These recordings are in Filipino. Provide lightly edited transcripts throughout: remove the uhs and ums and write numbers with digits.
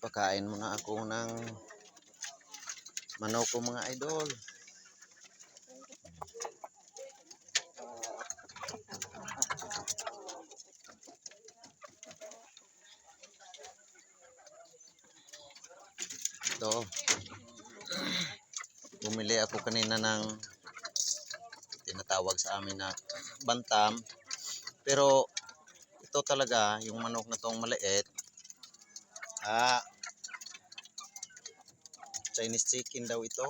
Pakain muna ako ng manok ko mga idol. Ito. Bumili ako kanina ng tinatawag sa amin na bantam. Pero ito talaga, yung manok na tong maliit, Chinese chicken daw ito.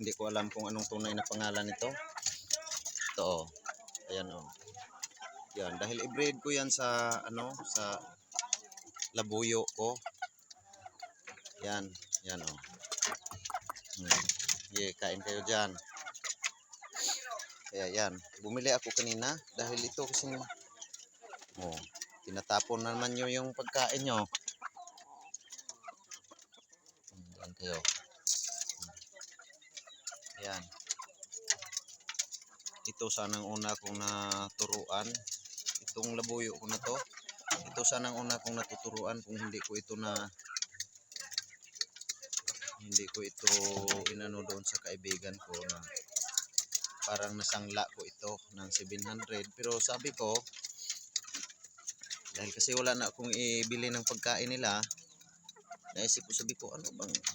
Hindi ko alam kung anong tunay na pangalan nito. Ito, ayan oh. Yan, dahil i-breed ko yan sa sa labuyo ko. Yan, yan oh. Kain kayo diyan. Kaya yan, bumili ako kanina dahil ito kasi tinatapon naman nyo yung pagkain nyo. Yan kayo. Ayan. Ito sanang una kong naturuan. Itong labuyo ko na to. Ito sanang una kong natuturuan kung hindi ko ito inano doon sa kaibigan ko na parang nasangla ko ito ng 700. Pero sabi ko, dahil kasi wala na akong ibili ng pagkain nila, naisip ko, sabi ko,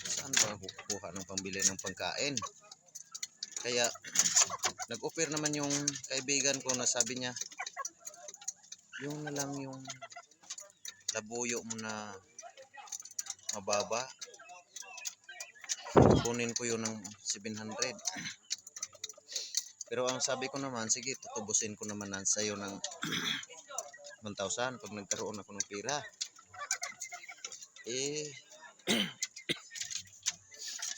saan ba kukuha ng pambili ng pagkain? Kaya nag-offer naman yung kaibigan ko na sabi niya, yung na lang yung labuyo mo na mababa, kunin ko yun ng 700. Pero ang sabi ko naman, sige, tutubusin ko naman sa'yo ng 1,000 pag nagkaroon ako ng pera.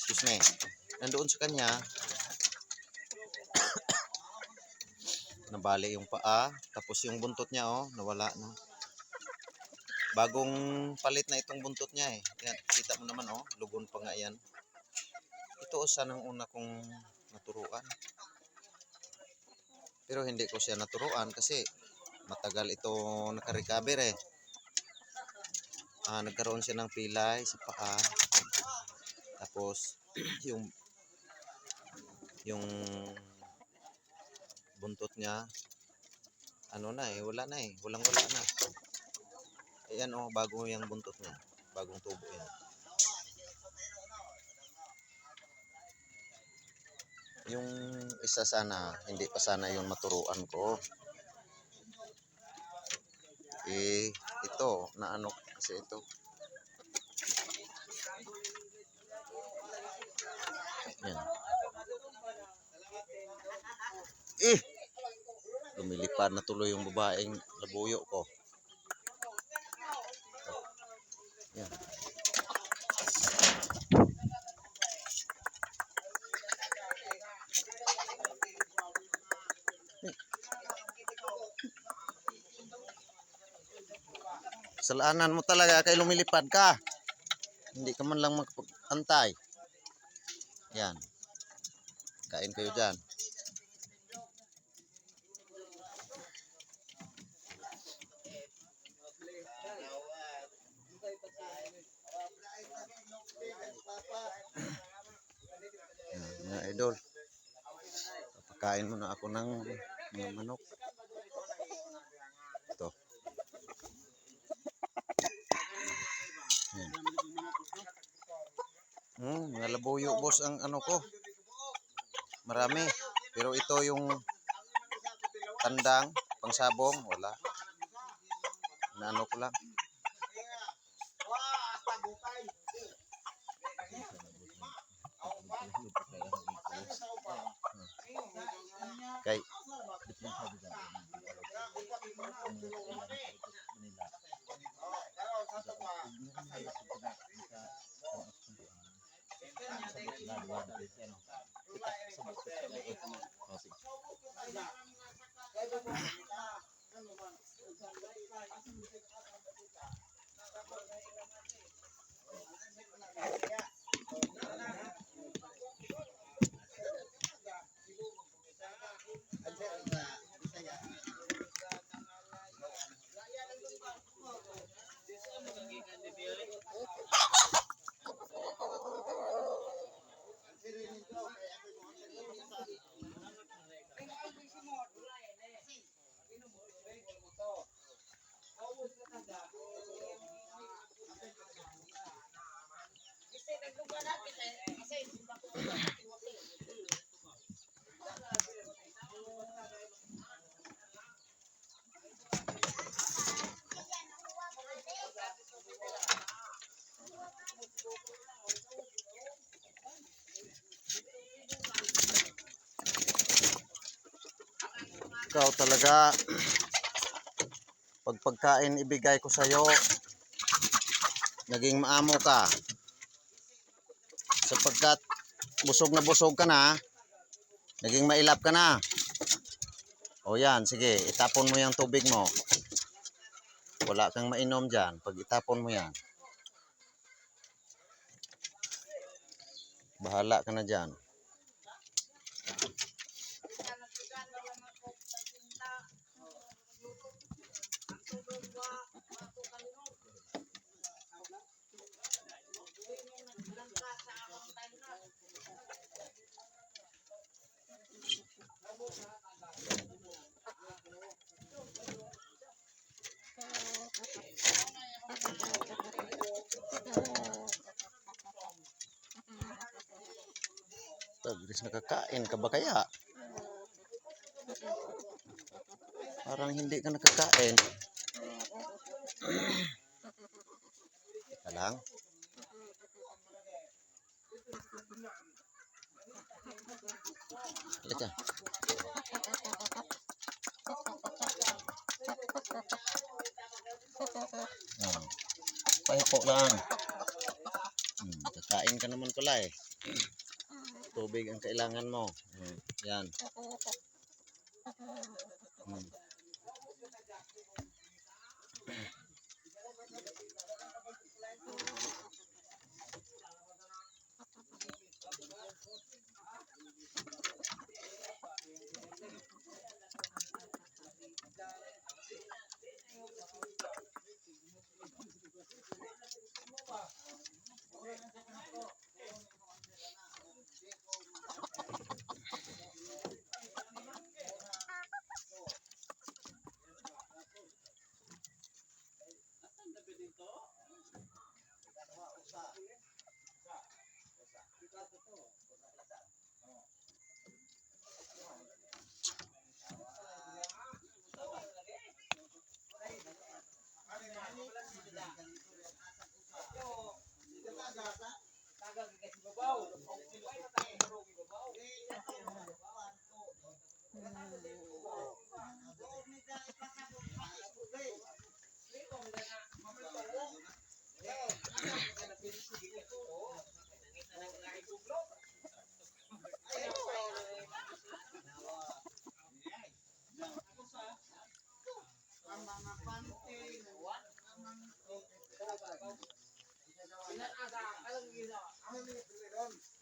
Excuse me, nandoon sa kanya, nabali yung paa, tapos yung buntot niya nawala na. Bagong palit na itong buntot niya Yan, kita mo naman lugon pa nga yan. Ito sanang una kong naturuan. Pero hindi ko siya naturuan kasi matagal ito naka-recover nagkaroon siya ng pilay sa paa. Tapos yung buntot niya wala na walang-wala na. Ayan bago yung buntot niya, bagong tubo yan. Yung isa sana, hindi pa sana yung maturuan ko. Ito, kasi ito. Yan. Lumilipad na tuloy yung babaeng labuyo ko. Yan. Salaanan mo talaga kay lumilipad ka. Hindi ka man lang magpantay. Yan. Kain kayo dyan. Yan, mga idol. Papakain muna ako ng mga manok. Ito. Mga labuyo boss ang ko. Marami. Pero ito yung tandang, pangsabong, wala. Naano ko lang. Kay Ikaw talaga, pag pagkain ibigay ko sa'yo, naging maamo ka. Sapagkat busog ka na, naging mailap ka na. O yan, sige, itapon mo yung tubig mo. Wala kang mainom dyan pag itapon mo yan. Bahala ka na dyan. Tagris nakakain ka ba kaya? Parang hindi ka nakakain. Teka lang. Halika. Pahipo lang. Kakain ka naman pala eh. Tubig ang kailangan mo. Yan.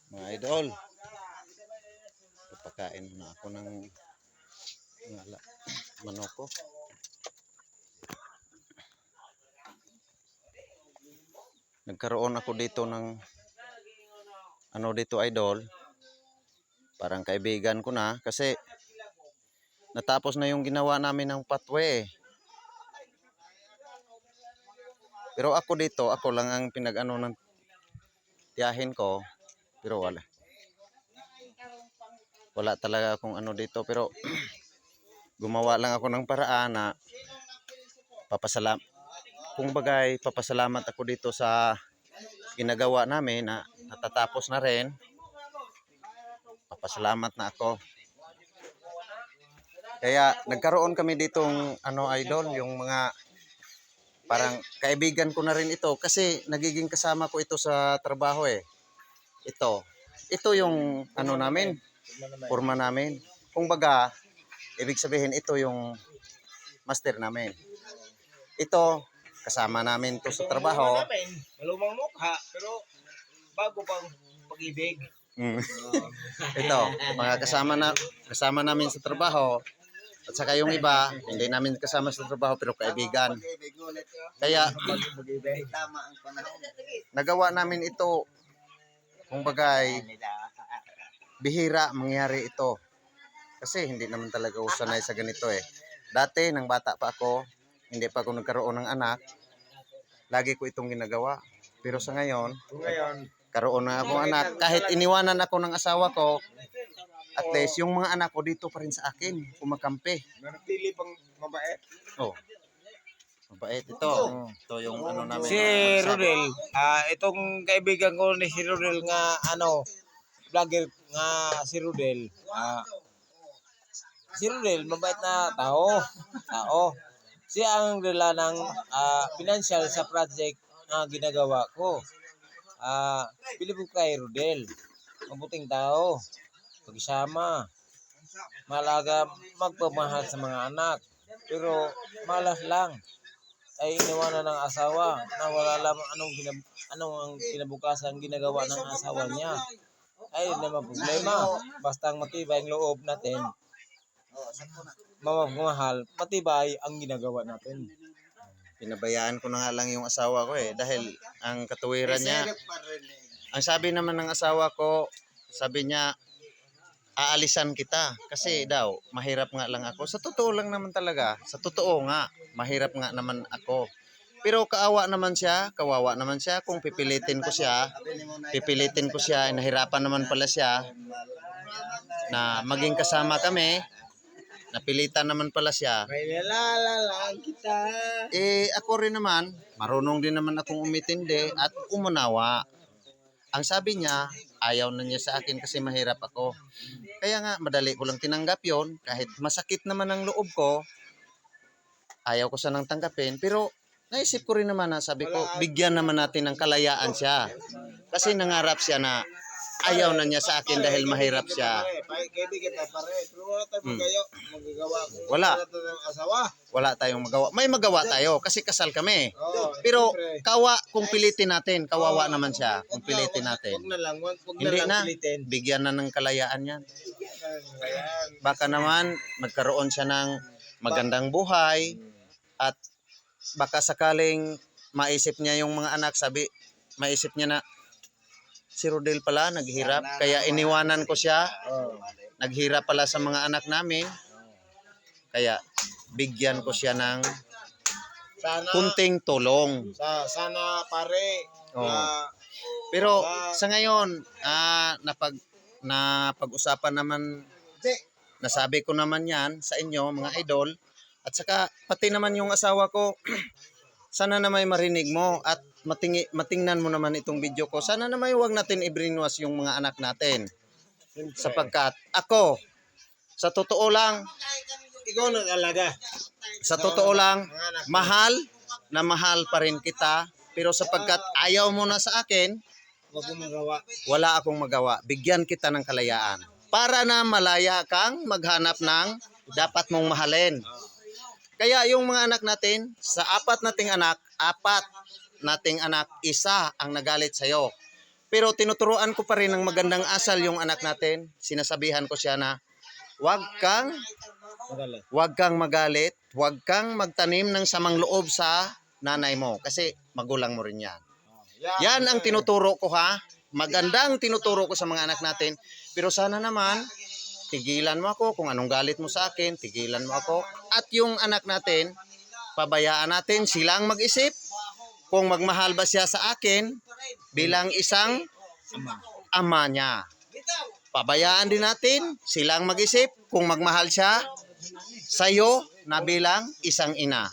Mga idol, papakain na ako ng manok ko. Nagkaroon ako dito ng ano dito idol, parang kaibigan ko na kasi natapos na yung ginawa namin ng pathway. Pero ako dito, ako lang ang pinag-ano ng tiyahin ko, pero wala talaga akong ano dito, pero gumawa lang ako ng paraan na papasalamat ako dito sa ginagawa namin na natatapos na rin. Papasalamat na ako. Kaya nagkaroon kami ditong ano idol, yung mga parang kaibigan ko na rin ito kasi nagiging kasama ko ito sa trabaho eh. Ito yung ano namin, forma namin. Kung baga, ibig sabihin ito yung master namin. Ito, kasama namin to sa trabaho. Malumang mukha, pero bago pang pag-ibig. Ito, mga kasama namin sa trabaho. At saka yung iba, hindi namin kasama sa trabaho pero kaibigan. Kaya, nagawa namin ito. Kung bagay, bihira mangyari ito. Kasi hindi naman talaga ako sanay sa ganito eh. Dati, nang bata pa ako, hindi pa ako nagkaroon ng anak, lagi ko itong ginagawa. Pero sa ngayon, karoon na akong anak. Kahit iniwanan ako ng asawa ko, at least yung mga anak ko dito pa rin sa akin, kumakampi. Nanatili pang mabait. Oh. Mabait ito. Ito yung ano namin. Si Rodel, itong kaibigan ko ni si Rodel nga vlogger nga si Rodel. Si Rodel, mabait na tao. Tao. Siya ang rela ng financial sa project na ginagawa ko. Bilib ko kay Rodel. Mabuting tao. Pagsama. Malaga magpamahal sa mga anak. Pero malas lang. Ay iniwanan ng asawa na wala lang anong ang kinabukasan ginagawa ng asawa niya. Ay naman problema. Basta matibay ang loob natin. Mamamahal, matibay ang ginagawa natin. Pinabayaan ko na nga lang yung asawa ko dahil ang katuwiran niya, ang sabi naman ng asawa ko, sabi niya, aalisan kita kasi daw mahirap nga lang ako. Sa totoo lang naman talaga, sa totoo nga, mahirap nga naman ako. Pero kawawa naman siya kung pipilitin ko siya, nahirapan naman pala siya na maging kasama kami, napilitan naman pala siya. May nalala kita. Ako rin naman, marunong din naman akong umitindi at umunawa. Ang sabi niya, ayaw na niya sa akin kasi mahirap ako. Kaya nga, madali ko lang tinanggap yon. Kahit masakit naman ang loob ko, ayaw ko sanang tanggapin. Pero naisip ko rin naman na sabi ko, bigyan naman natin ng kalayaan siya. Kasi nangarap siya na ayaw na niya sa akin dahil mahirap siya. Kaibigan tayo pare. Pero wala tayong magagawa kung Wala. ng asawa. Wala tayong magawa. May magawa tayo kasi kasal kami. Oh, Pero kung pilitin natin, kawawa naman siya kung pilitin natin. Wag na lang Hindi na, pilitin. bigyan na ng kalayaan yan. Ayan. Baka naman magkaroon siya ng magandang buhay at baka sakaling maisip niya yung mga anak, maisip niya na si Rodel pala naghirap kaya iniwanan ko siya. Naghirap pala sa mga anak namin. Kaya bigyan ko siya ng Sana kunting tulong. sana pare. Pero sa ngayon, napag-usapan naman, nasabi ko naman yan sa inyo mga idol. At saka pati naman yung asawa ko, sana na may marinig mo at matingnan mo naman itong video ko. Sana na may huwag natin i-brainwash yung mga anak natin. Sapagkat ako, sa totoo lang, Ikaw nag-alaga. mahal na mahal pa rin kita. Pero sapagkat ayaw mo na sa akin, Wag mo magawa. wala akong magawa. Bigyan kita ng kalayaan. Para na malaya kang maghanap ng dapat mong mahalin. Kaya yung mga anak natin, sa apat nating anak, isa ang nagalit sa'yo. Pero tinuturuan ko pa rin ng magandang asal yung anak natin. Sinasabihan ko siya na, Huwag kang magalit, huwag kang magtanim ng samang loob sa nanay mo. Kasi magulang mo rin yan. Yan ang tinuturo ko ha. Magandang tinuturo ko sa mga anak natin. Pero sana naman, tigilan mo ako kung anong galit mo sa akin, tigilan mo ako. At yung anak natin, pabayaan natin silang mag-isip kung magmahal ba siya sa akin bilang isang ama niya. Pabayaan din natin silang mag-isip kung magmahal siya sa'yo na bilang isang ina.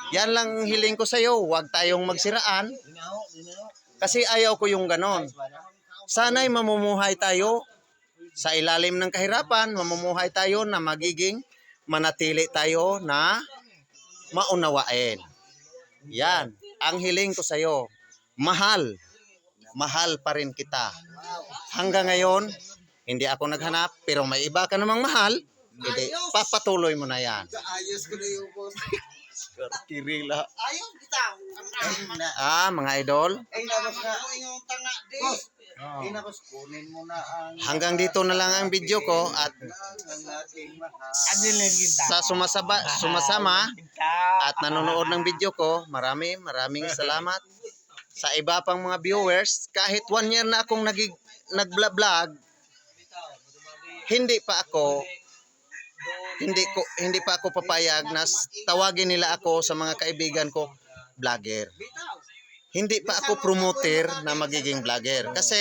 Yan lang ang hiling ko sa'yo. Huwag tayong magsiraan. Kasi ayaw ko yung ganon. Sana'y mamumuhay tayo sa ilalim ng kahirapan. Mamumuhay tayo na manatili tayo na maunawain. Yan. Ang hiling ko sa'yo. Mahal pa rin kita. Hanggang ngayon, hindi ako naghanap, pero may iba ka namang mahal, hindi, papatuloy mo na yan. Ayos ko na yung boss. Kirila. Ayaw kita. Mga idol, Boss, boss, kunin mo na ang hanggang dito na lang ang video ko at sa sumasama at nanonood ng video ko, maraming salamat. Sa iba pang mga viewers, kahit 1 year na akong nag-vlog, hindi pa ako papayag na tawagin nila ako sa mga kaibigan ko vlogger. Hindi pa ako promoter na magiging vlogger kasi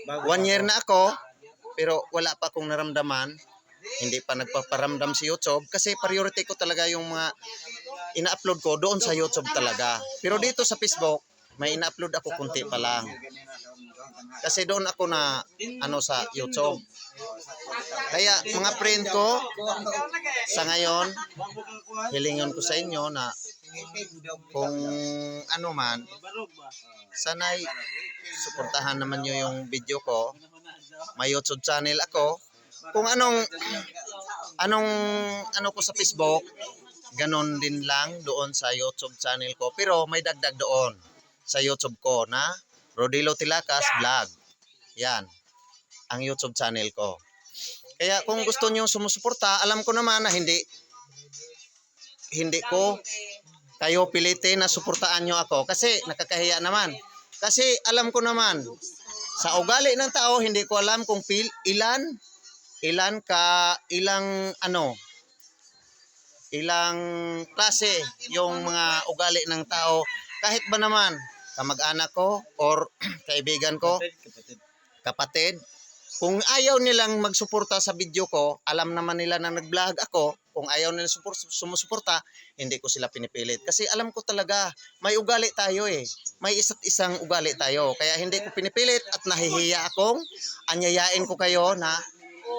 1 year na ako pero wala pa akong naramdaman. Hindi pa nagpaparamdam sa YouTube kasi priority ko talaga yung mga ina-upload ko doon sa YouTube talaga. Pero dito sa Facebook, may ina-upload ako kunti pa lang. Kasi doon ako na sa YouTube. Kaya mga friend ko, sa ngayon, hilingon ko sa inyo na kung ano man, sana'y suportahan naman nyo yung video ko. May YouTube channel ako. Kung ano ko sa Facebook, ganon din lang doon sa YouTube channel ko. Pero may dagdag doon sa YouTube ko na Rodilo Tilakas Vlog. Yan, ang YouTube channel ko. Kaya kung gusto niyo sumusuporta, alam ko naman na hindi ko kayo pilitin na suportaan nyo ako kasi nakakahiya naman. Kasi alam ko naman, sa ugali ng tao, hindi ko alam kung ilang klase yung mga ugali ng tao. Kahit ba naman, kamag-anak ko or kaibigan ko, kapatid, kung ayaw nilang magsuporta sa video ko, alam naman nila na nag-vlog ako, kung ayaw nila sumusuporta, hindi ko sila pinipilit. Kasi alam ko talaga, may ugali tayo eh. May isa't isang ugali tayo. Kaya hindi ko pinipilit at nahihiya akong anyayain ko kayo na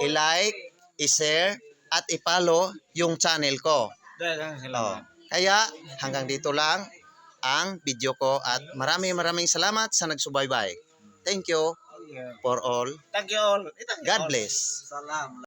i-like, i-share, at i-follow yung channel ko. Oh. Kaya hanggang dito lang ang video ko at maraming salamat sa nagsubaybay. Thank you for all. Thank you all. God bless. Salam.